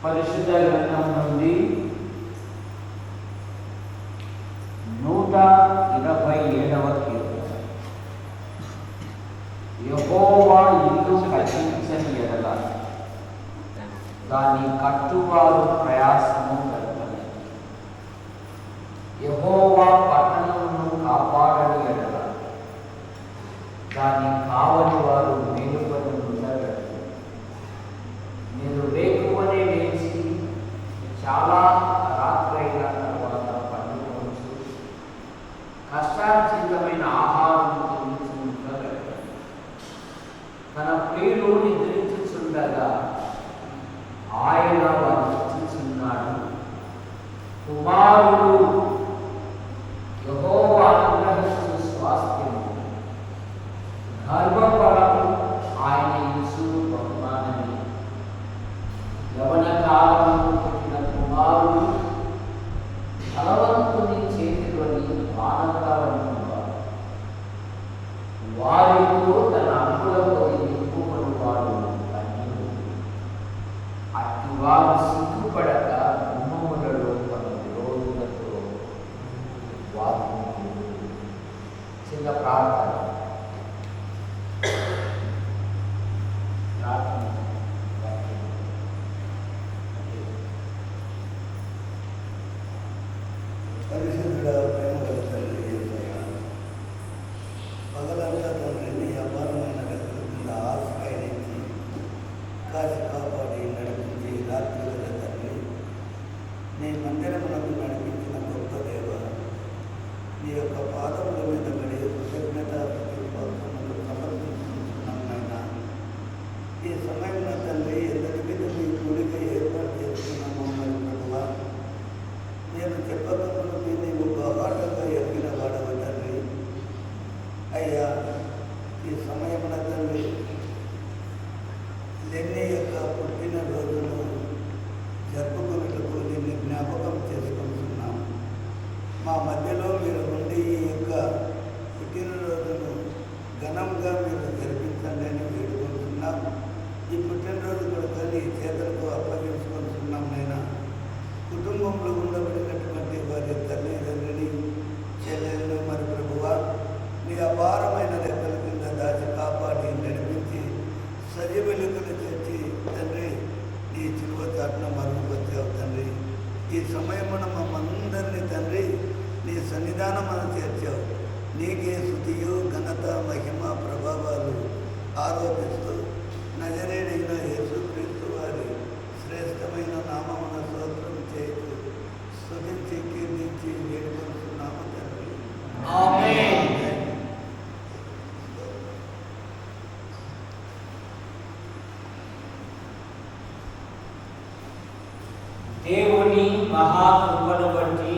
పరిశుద్ధ గ్రంథం నుండి 127వ కీర్తన. యెహోవా ఇల్లు కట్టించని ఎడల దాని కట్టువారు ప్రయాసము గడపలేదు. యెహోవా పట్టణమును కాపాడని ఎడల దాని కావలి వారు మేలుకొని ఉండగలరు. నేను వేకువనే లేచి చాలా రాత్రైన తర్వాత పండుకోవచ్చు, కష్టార్జితమైన ఆహారం తింటూ ఉండగలరు. తన ప్రియులు నిద్రించుచుండగా ఆయన వారిని చూచుచున్నాడు. కుమారుడు యెహోవా అనుగ్రహించు స్వాస్థ్యము, గర్భఫలము ఆయన ఇచ్చు బహుమానమే. యవన కాలము పుట్టిన కుమారుడు బలవంతుని చేతిలోని బాణకలవంటువాడు. వారితో తన అంకులపై నింపుకొనువాడు ధన్యుడు. అట్టివారు సిగ్గుపడక గుమ్మములలో తన విరోధులతో వాదించుదురు. చిన్న ప్రార్థన. పరిశుద్ధుడా, ప్రేమగల తండ్రి యేసయ్యా, పగలంతా తండ్రి నీ అపారమైన రెక్కల కింద ఆశ్రయించి కాచి కాపాడి నడిపించి రాత్రివేళ తండ్రి నీ మందిరమునకు నడిపించిన గొప్ప దేవ, నీ యొక్క పాదముల మీద పడి కృతజ్ఞత సమర్పించుకుంటున్నాం నాయనా. ఈ సమయంలో తండ్రి ఎంతటి మీద మీ కూడిక ఏర్పాటు చేసుకున్నామో మరి ప్రభువా, నేను చెప్పకుండా నీవు బాగా ఎరిగిన వాడవ తండ్రి. అయ్యా, ఈ సమయమున తండ్రి లెన్ని యొక్క పుట్టినరోజును జరుపుకున్నట్టుకు నిన్ను జ్ఞాపకం చేసుకుంటున్నాం. మా మధ్యలో మీరు ఉండి ఈ యొక్క పుట్టినరోజును ఘనంగా మీరు జరిపించండి అని వేడుకుంటున్నాం. ఈ పుట్టినరోజు కూడా నీ చేతులకు అప్పగించుకుంటున్నాం నైనా. కుటుంబంలో ఉండబడినటువంటి వారి తల్లిదండ్రుని చెల్లెళ్ళు మరి ప్రభువా, నీ అపారమైన రెక్కల కింద దాచి కాపాడి నడిపించి సజీవులకు తెచ్చి తండ్రి నీ చిలువ చాటున మరుగుపరిచావు తండ్రి. ఈ సమయమున మమ్మందరినీ తండ్రి నీ సన్నిధానం మనం చేర్చావు. నీకే స్తుతియు ఘనత మహిమ ప్రభావాలు ఆరోపిస్తూ నజరేడైన యేసుక్రీస్తు వారి శ్రేష్టమైన నామమున స్తోత్రం చేస్తూ స్తుతించి కీర్తించి వేడుకొంటున్నాము తండ్రి. ఆమేన్. దేవుని మహాకృపను బట్టి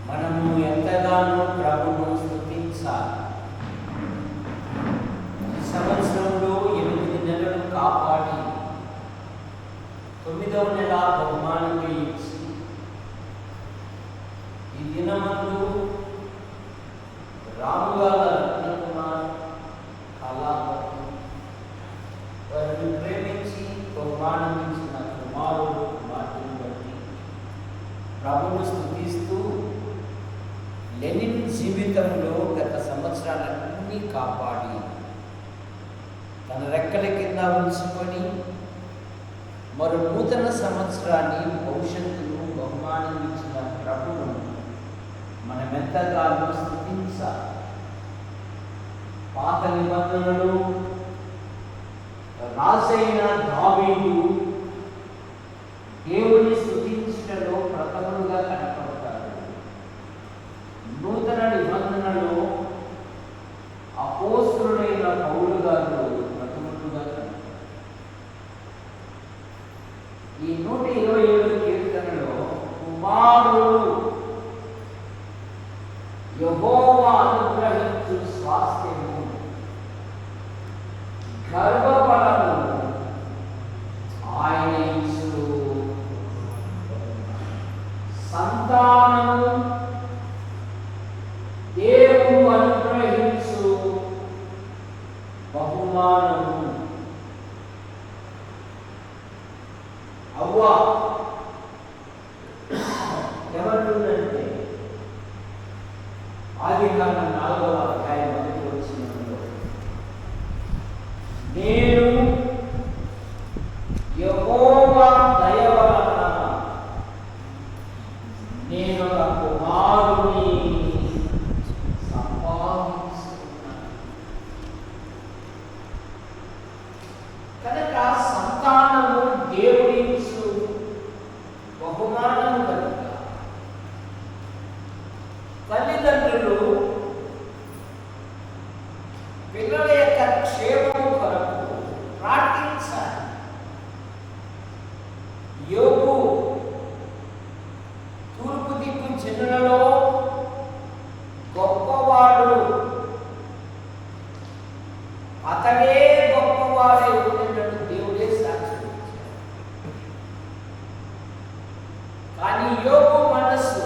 మనము ఎంతగానో ప్రభువును స్తుతించాలి. ఈ సంవత్సరంలో 8 నెలలు కాపాడి 9వ నెల బహుమానంగా ఇచ్చి ఈ దినమందు రాముగాల రత్నకుమార్ కళావతి వారిని ప్రేమించి బహుమానం ఇచ్చిన కుమారుడు కుమార్తెను బట్టి ప్రభువును స్తుతిస్తూ లెనిన్ జీవితంలో గత సంవత్సరాలన్నీ కాపాడి తన రెక్కల కింద ఉంచుకొని మరో నూతన సంవత్సరాన్ని భవిష్యత్తును బహుమానం ఇచ్చిన ప్రభువును మనమెంతగానో స్తుతించాలి. పాత నిబంధనలు రాజైన దావీదు దేవుని స్తుతించటలో ప్రథములుగా కనపడతాడు. నూతన నిబంధనలో అపోస్తలుడైన పౌలు గారు ప్రథములుగా కనపడతారు. ఈ 127 కీర్తనలో కుమారుడు యెహోవా అనుగ్రహించు స్వాస్థ్యము, గర్భఫలము ఆయన ఇచ్చు సంతానము, దేవుడు అనుగ్రహించు బహుమానము. అవ్వ ఏమంటుందంటే ఆదికాండం 4వ అధ్యాయం 1వ వచనంలో, నేను యెహోవా దయ వలన నేను ఒక కుమారుని సంపాదించుకున్నాను. కనుక సంతానము దేవుడిచ్చు బహుమానము కనుక తల్లిదండ్రులు పిల్లల యొక్క క్షేమము కొరకు ప్రార్థించాలి. యోబు తూర్పు దిక్కు జనులలో గొప్పవాడు, అతడే గొప్పవాడే ఉండేటట్టు దేవుడే సాక్ష్యం ఇచ్చాడు. కానీ యోబు మనస్సు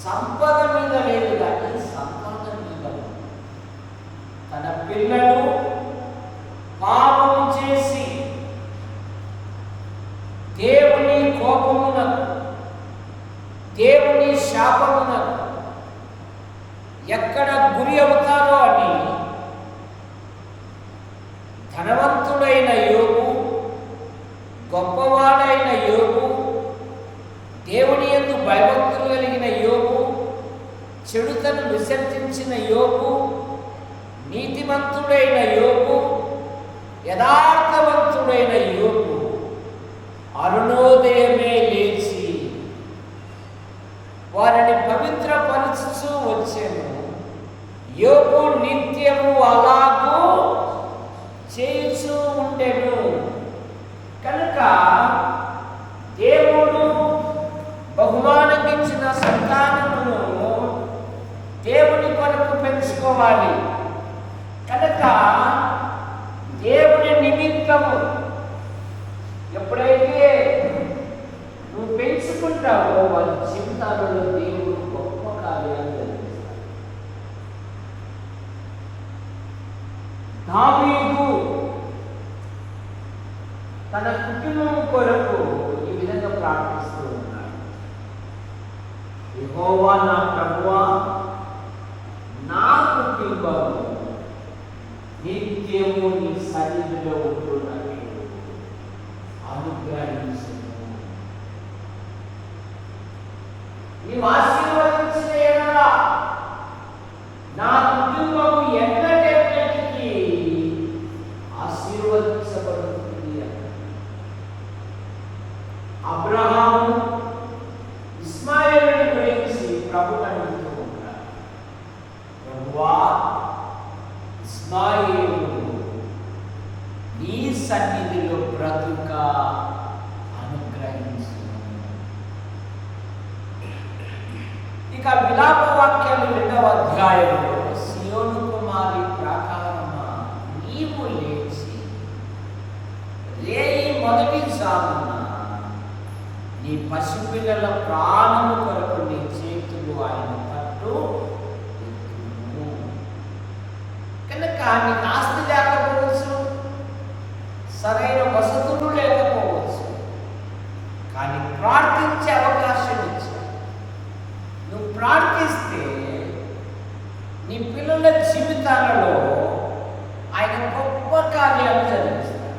సంపద మీద లేదు, కానీ సంతానం మీద ఉంది. తన పిల్లలు పాపము చేసి దేవుని కోపమునకు, దేవుని శాపమునకు ఎక్కడ గురి అవుతారో అని ధనవంతుడైన యోబు, గొప్పవాడైన యోబు, దేవుని యందు భయభక్తులు కలిగిన యోబు, చెడుతను విసర్జించిన యోబు, నీతిమంతుడైన యోబు, యథార్థవంతుడైన యోబు అరుణోదయమే లేచి వారిని పవిత్రపరచుచూ వచ్చాను. యోబు నిత్యము అలాగూ చేయుచూ ఉండెను. కనుక దేవుడు బహుమానమిచ్చిన సంతానమును దేవుని కొరకు పెంచుకోవాలి. కనుక దేవుని నిమిత్తము ఎప్పుడైతే నువ్వు పెంచుకుంటావో వాళ్ళ జీవితాలలో దేవుడు గొప్ప కార్యాలు జరిగిస్తాడు. దావీదు తన కుటుంబం కొరకు ఈ విధంగా ప్రార్థిస్తూ ఉన్నాడు. యెహోవా నా ప్రభువా, నా కుటుంబము నిత్యము నీ సన్నిధిలో ఉంటున్నట్లు అనుగ్రహించుము. నీవు ఆశీర్వదించిన యెడల నా కుటుంబము ఎన్నటెన్నటికీ ఆశీర్వదించబడుతుంది అన్నాడు. అబ్రహాము ఇస్మాయిలుని గురించి ప్రభువుని అడుగుతూ ఉంటాడు. ప్రభువా, ఇస్మాయిలు నీ సన్నిధిలో బ్రతుక అనుగ్రహించు. ఇక విలాప వాక్యాలు 2వ అధ్యాయంలో, సియోను కుమారి ప్రాకారమా, నీవు లేచి రేయి మొదటి జామున నీ పసిపిల్లల ప్రాణము కొరకు నీ చేతులు ఆయన పట్టు. కనుక నీకు ఆస్తి లేకపోవచ్చు, సరైన వసతులు లేకపోవచ్చు, కానీ ప్రార్థించే అవకాశం ఇచ్చావు. నువ్వు ప్రార్థిస్తే నీ పిల్లల జీవితాలలో ఆయన గొప్ప కార్యాలు జరిగిస్తాడు.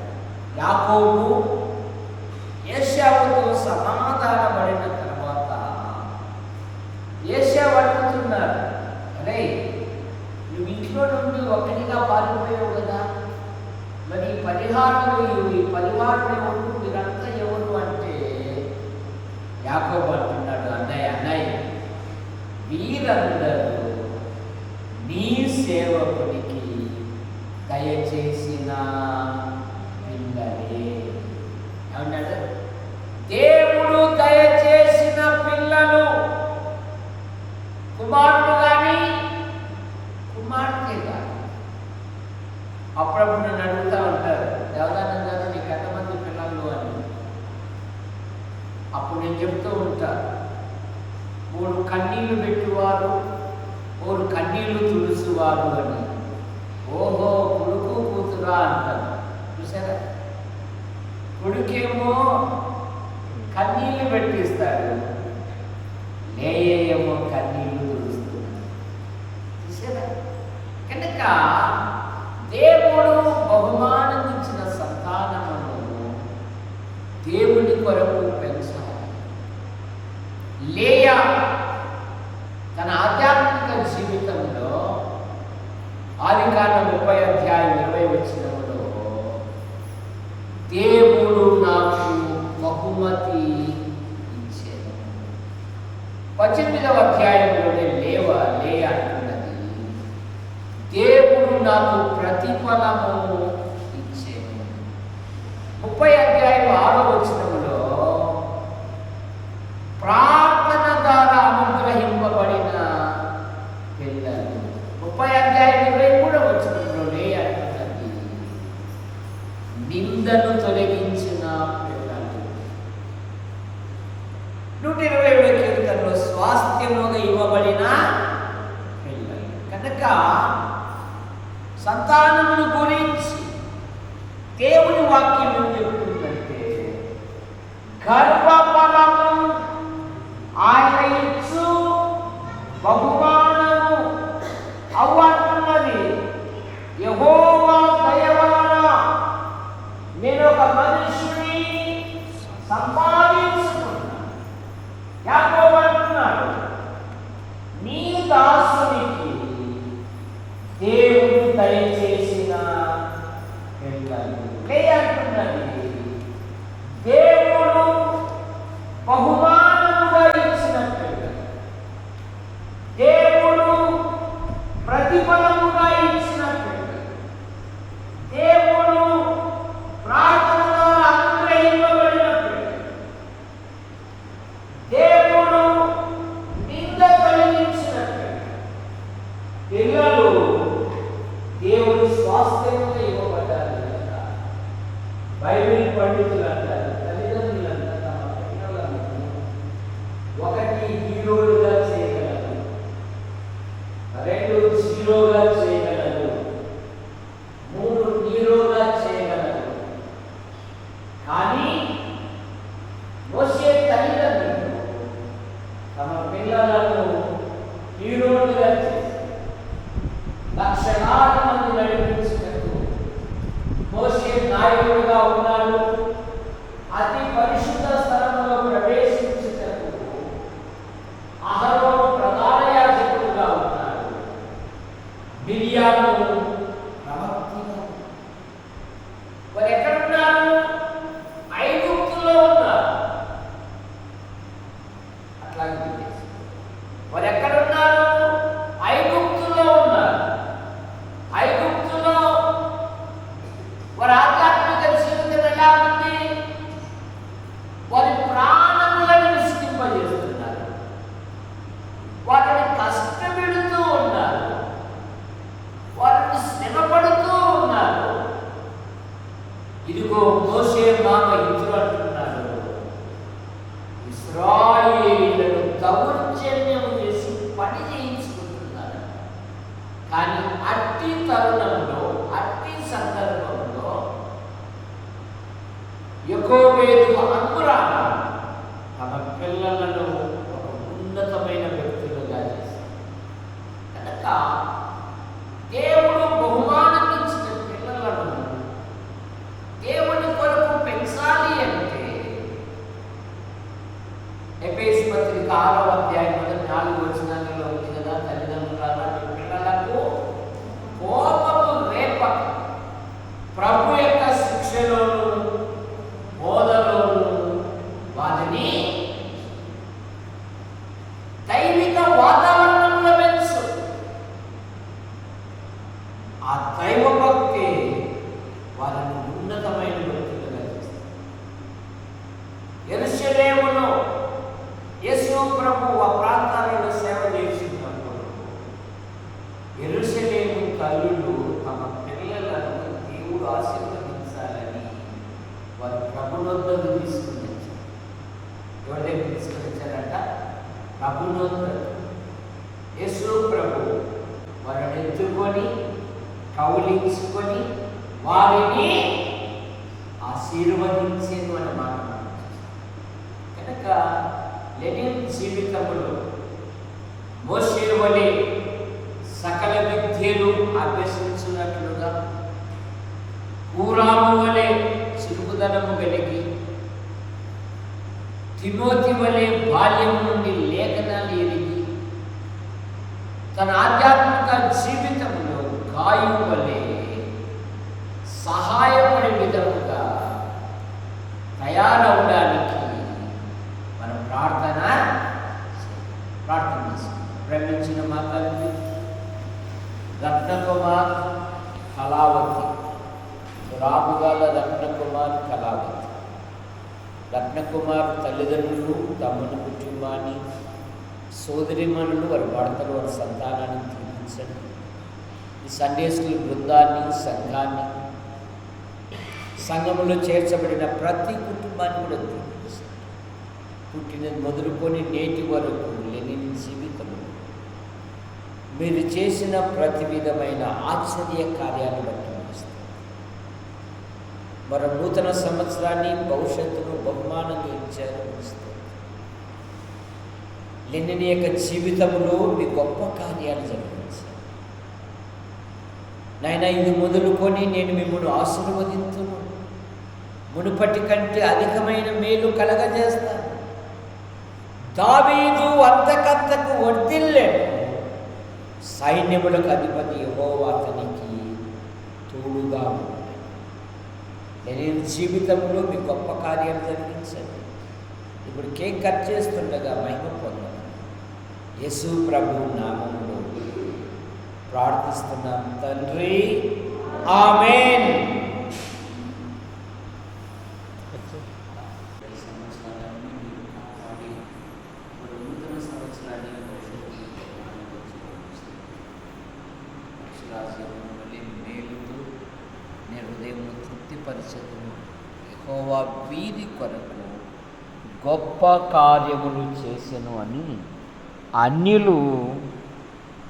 యాకోబు ఏశావుతో సమాధానపడిన తర్వాత ఏశావు అడుగుతున్నారు, అరే నువ్వు ఇంట్లో నుండి ఒక్కటిగా పారిపోయావు కదా, మరి ఈ పరివారం ఎవరు, మీరంతా ఎవరు అంటే యాకోబు అంటున్నాడు, అన్నయ్య వీరందరూ నీ సేవకుడికి దయచేసిన పిల్లలే. ఏమన్నాడు? దేవుడు దయచేసిన పిల్లలు, కుమారుడు కానీ కుమార్తె కానీ. అప్పుడప్పుడు నన్ను అడుగుతూ ఉంటారు, దేవదానం గారు నీకు ఎంతమంది పిల్లలు అని. అప్పుడు నేను చెప్తూ ఉంటాను, 3 కన్నీళ్లు పెట్టువారు, 3 కన్నీళ్లు తుడుచువారు అని. ఓహో, కొడుకు కూతురా అంటారు. చూసారా? కొడుకేమో కన్నీళ్లు పెట్టిస్తాడు, లేయేమో కన్నీళ్లు తుడుస్తున్నాడు. చూసారా? కనుక దేవుడు బహుమానం ఇచ్చిన సంతానమును దేవుడి కొరకు పెంచాలి. లేయా తన ఆధ్యాత్మిక జీవితంలో ఆదికాండం 30:20 దేవుడు నాకు బహుమతి ఇచ్చాడు. 18వ అధ్యాయంలోనే లేయా అంటున్నది, దేవుడు నాకు ప్రతిఫలము ఇచ్చాడు. 30:6 ప్రార్థన ద్వారా అనుగ్రహింపబడిన పిల్లలు. 30:23 లేయా అంటున్నది, నిందను తొలగించిన పిల్లలు. 127 కీర్తనలో స్వాస్థ్యముగా ఇవ్వబడిన పిల్లలు. కనుక సంతానమును గురించి దేవుని వాక్యం ఏం చెప్తుందంటే, గర్భఫలము ఆయన ఇచ్చు బహుమానము అవ్వంటున్నది. యెహోవా దయ వలన నేను ఒక మనిషిని సంపాదించుకున్నాను. యాకోబు అంటున్నాడు, నీ దాసునికి దేవుడు దయచేసిన పిల్లలు. లేయా అంటున్నది, దేవుడు బహుమానముగా ఇచ్చిన పిల్లలు, దేవుడు ప్రతిఫలముగా ఇచ్చిన పిల్లలు, దేవుడు ప్రార్థనలో అనుగ్రహింపబడిన పిల్లలు, దేవుడు నింద కలిగించిన పిల్లలు దేవుడు స్వాస్థ్యంగా ఇవ్వబడ్డారు. బైబిల్ పండితులు అంటారు, తల్లిదండ్రులంతా తమ పిల్లలను 1 హీరోలుగా చేయగలరు, 2 జీరోగా చేయగలరు, 3 హీరోగా చేయగలరు. కానీ మోషే తల్లిదండ్రులు తమ పిల్లలను హీరోలుగా చేసి లక్షలాది మంది నడిపించినట్టు మోషే నాయకుడుగా ఉన్నాడు. అతి పరిశుద్ధ స్థలంలో ప్రవేశించినట్టు అహరోను ప్రధాన యాజకుడుగా ఉన్నాడు. మిరియాము ప్రవక్తగా. వారు ఎక్కడున్నారు? ఐగుప్తులో ఉన్నారు. అట్లాగే వారు ఎక్కడున్నారు? ఐగుప్తులో ఉన్నారు. ఐగుప్తులో వారి ఆధ్యాత్మిక జీవితం ఎలా ఉంది? వారి ప్రాణములను విసిగింపజేస్తున్నారు, వారిని కష్టపెడుతూ ఉన్నారు, వారిని శ్రమపడుతూ ఉన్నారు. ఇదిగో మోషే మామ ఇతరు అంటున్నాడు, ఇశ్రాయేలీయులను దౌర్జన్యం చేసి పని చేయించుకుంటున్నారు. కానీ అట్టి తరుణంలో, అట్టి సందర్భంలో యెకోబేదు అమ్రాము తమ పిల్లలను ఒక ఉన్నతమైన వ్యక్తులుగా చేశారు. కనుక దేవుడు బహుమానం ఇచ్చిన పిల్లలను దేవుని కొరకు పెంచాలి అంటే ఎఫెసీ పత్రిక 6:4 ఉంది కదా, తల్లిదండ్రులారా మీ పిల్లలకు కోపము రేపక ప్రభు యొక్క శిక్షలోను బోధలోను వారిని దైవిక వాతావరణంలో పెంచు. ఆ దైవ భక్తి వారిని ఉన్నతమైన వ్యక్తులుగా చేస్తుంది. యెరూషలేములో యేసు ప్రభు ఆ ప్రాంతాలలో సేవ చేసినప్పుడు యెరూషలేము తల్లులు తమ పిల్లలను దేవుడు ఆశీర్వదించాలని వారు ప్రభునొద్దకు తీసుకుని వచ్చారు. ఎవరి దగ్గర తీసుకుని వచ్చారంట? ప్రభునొద్ద. యేసు ప్రభు వారిని ఎత్తుకొని కౌలించుకొని వారిని ఆశీర్వదించే మంచితనము కలిగి తిమోతి వలె బాల్యం నుండి లేఖనాలు ఎరిగి తన ఆధ్యాత్మిక జీవితంలో గాయు వలె సహాయపడే విధముగా తయారవడానికి మనం ప్రార్థన చేస్తాం. ప్రేమించిన మా తల్లి రత్నకుమార్ కళావతి, రాముగాల రత్నకుమార్ కళావతి. రత్నకుమార్ తల్లిదండ్రులు, తమ్ముని కుటుంబాన్ని, సోదరిమణులు, వారి భర్తలు, వారి సంతానాన్ని తీర్పించండి. ఈ సండే స్కూల్ బృందాన్ని, సంఘాన్ని, సంఘంలో చేర్చబడిన ప్రతి కుటుంబాన్ని కూడా తీర్పించండి. పుట్టినది మొదలుకొని నేటి వరకు లేని జీవితం మీరు చేసిన ప్రతి విధమైన ఆశ్చర్య కార్యాలు బట్టి నడుస్తారు. మరో నూతన సంవత్సరాన్ని, భవిష్యత్తును బహుమానంగా ఇచ్చారు. లెనిన్ యొక్క జీవితంలో మీ గొప్ప కార్యాలు జరిగించారు నాయన. ఇది మొదలుకొని నేను మిమ్మల్ని ఆశీర్వదించును, మునుపటి కంటే అధికమైన మేలు కలగజేస్తాను. దావీదు అంతకంతకు వర్ధిల్లాడు, సైన్యములకు అధిపతి యెహోవా అతనికి తోడుగా ఉన్నాడు. నేను జీవితంలో మీ గొప్ప కార్యాలు జరిగించండి. ఇప్పుడు కేక్ కట్ చేస్తుండగా మహిమ పొందాను. యేసు ప్రభు నామములో ప్రార్థిస్తున్నాం తండ్రి, ఆమేన్. మేలుతో నేను హృదయం తృప్తిపరచదును. యెహోవా వీరి కొరకు గొప్ప కార్యములు చేసెను అని అన్యులు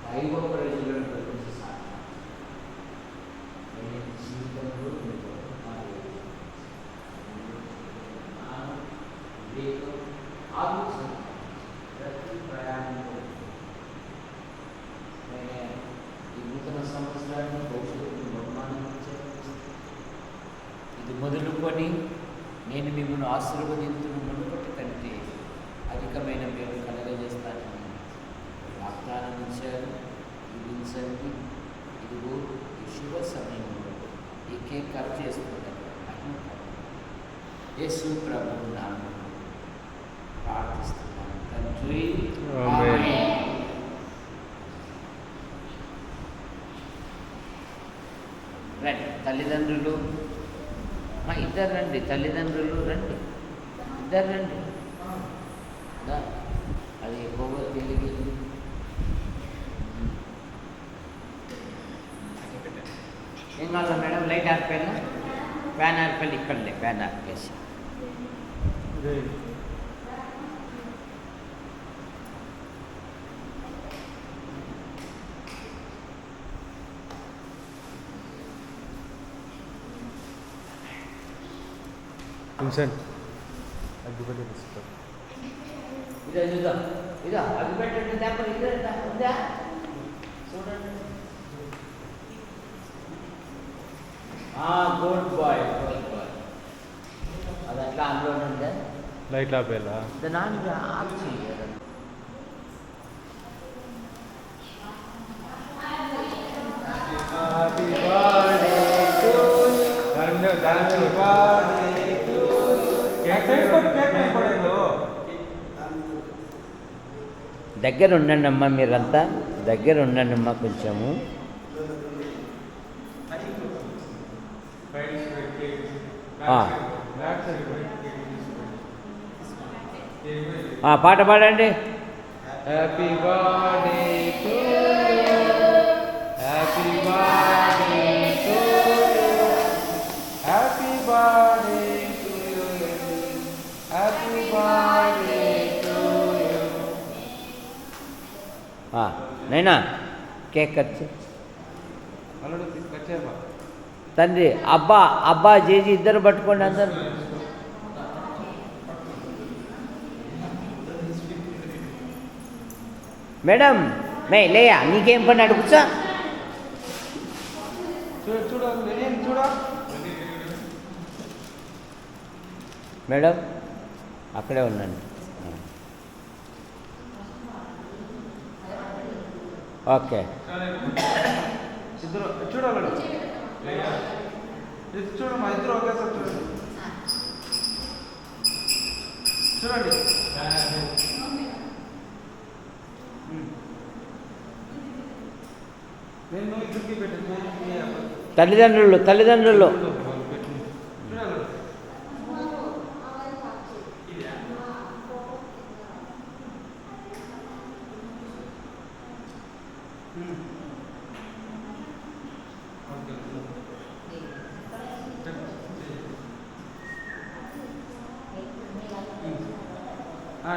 దైవ ప్రజలను గురించి ప్రతి ప్రయాణంలో ఈ నూతన సంవత్సరాన్ని భవిష్యత్తును బహుమానం ఇచ్చారు. ఇది మొదలుకొని నేను మిమ్మల్ని ఆశీర్వదించును, మునుపటి కంటే అధికమైన మీరు కలగజేస్తానని వాగ్దానం ఇచ్చారు. ఇదించండి. ఇదిగో ఈ శుభ సమయంలో ఈ కేక్ కట్ చేస్తున్నారు. యేసు ప్రభు నామములో ప్రార్థిస్తున్నాను తండ్రి, ఆమేన్. రండి తల్లిదండ్రులు, మా ఇద్దరు రండి, తల్లిదండ్రులు రండి, ఇద్దరు రండి. అది ఎక్కువగా తెలియదు. ఏం కావాలా మేడం? లైట్ ఆర్పేలా, ఫ్యాన్ ఆర్పేలు ఇక్కడలే, ఫ్యాన్ ఆర్పేసి ఇదా చూద్దాం. ఇదా అది పెట్టండి, దాకా ఇదే ఉందా చూడండి. Good boy, good boy. అది అట్లా అందులో ఉందా? లైట్ ఆపేలా దాన్ని ఆఫ్ చేయాలి. దగ్గర ఉండండి అమ్మా, మీరంతా దగ్గర ఉండండి అమ్మా కొంచెము. పాట పాడండి. Happy birthday to you, happy birthday to you, happy birthday to you, happy birthday to you. నైనా కేక్ కట్ కచ్చేమా తండ్రి. అబ్బా అబ్బా జేజీ ఇద్దరు పట్టుకోండి అందరు. మేడం మే లేయా, నీకేం పని అడుగుచా? చూడు చూడు చూడ మేడం అక్కడే ఉండండి. ఓకే ఇద్దరు చూడాలి, చూడమ్మా, ఇద్దరు ఒకేసారి చూడండి. చూడండి. నేను ఇద్దరికి పెట్టాను. తల్లిదండ్రులు చూడాలి.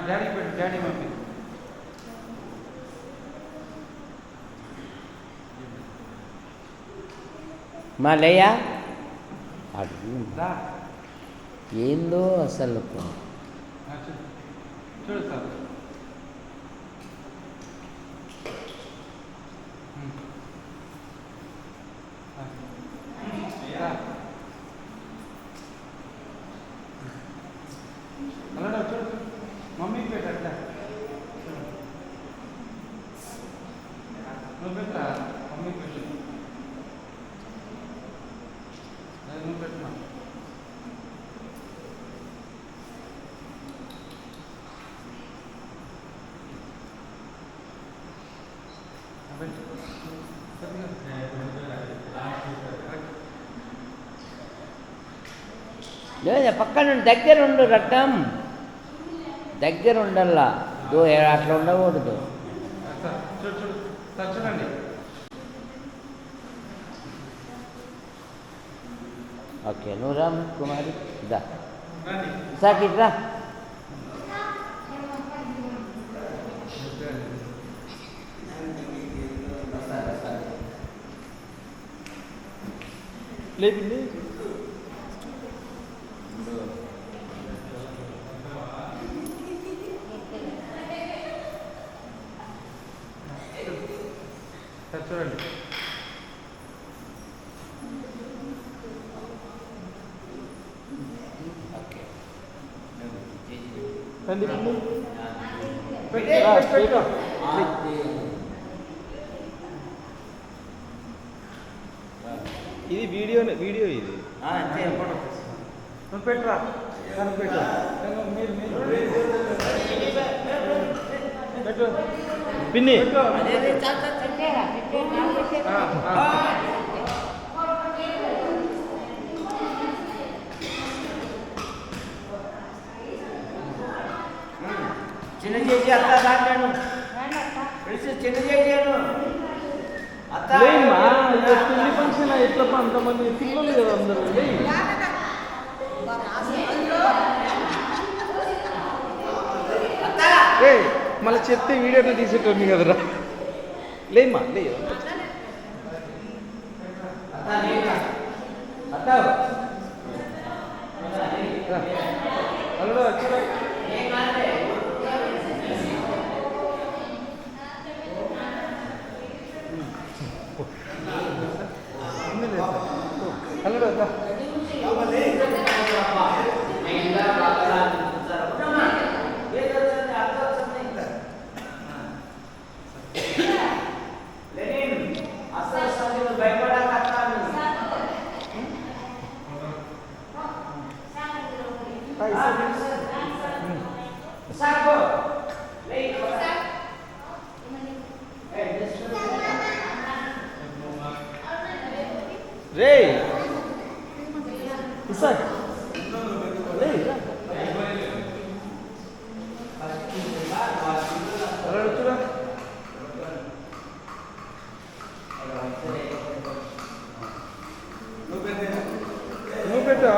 డాడీ పెట్టు, డాడీ మమ్మీ. మా లేయా రా. ఏందో అసలు చూడు సార్. అలా చూడు, మమ్మీకి పెట్టా. నువ్వు పెట్టా, మమ్మీకి పెట్టు. నువ్వు పెట్టినా. లేదా పక్కన దగ్గర ఉండు, రక్తం దగ్గర ఉండల్లా, అట్లా ఉండకూడదు. చూడు చూడు సార్, చూడండి. ఓకే నువ్వు రా కుమారి, దా రండి. సాకిట్ రా. లేపింది. చూడండి. ఇది వీడియో ఇది నువ్వు పెట్టరా, పెట్టు. పెట్టు పిన్ని. చిన్న చేసి అత్త దాంట్లోను చిన్న చేసాను అత్త. పెళ్లి ఫంక్షన్ ఎట్లా అంతమంది పిల్లలు కదా అందరూ. మళ్ళీ చెప్తే వీడియోలో తీసేటోని కదరా. లేమ్మా లే. అల్లుడు చూడ. అల్లుడు రే ఇసాక్ లే రా. చూడ. నువ్వు పెట్టా.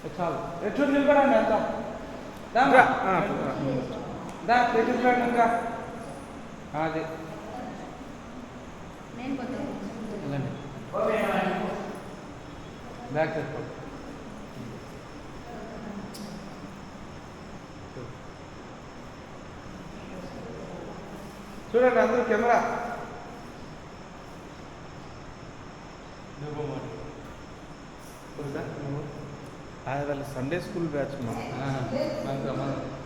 చాలు ఎటు నిలబడండి అంతా దా ఎటు చూడండి ఇంకా అది వెళ్ళండి బ్యాక్ చెప్పండి చూడండి అందరూ కెమెరా అది వాళ్ళ సండే స్కూల్ బ్యాచ్ మా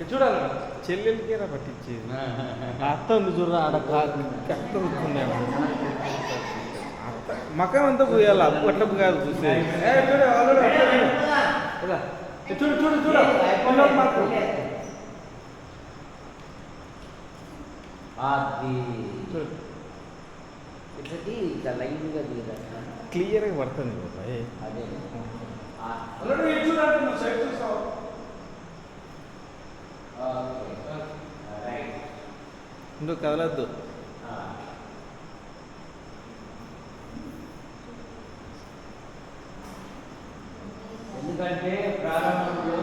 చూడాలి చెల్లెలకి రా పట్టించేది అత్త ఉంది చూడరా ఆడ అత్త ఉంటుండే మకం అంతా పోయాలి అట్లా కాదు చూసేది చూడు చూడు చూడు అది ఇట్లకి ఇట్లా లైన్గా దిగదా క్లియర్గా పడుతుంది బాబాయ్ అదే నువ్వు కదలద్దు ఎందుకంటే ప్రారంభంలో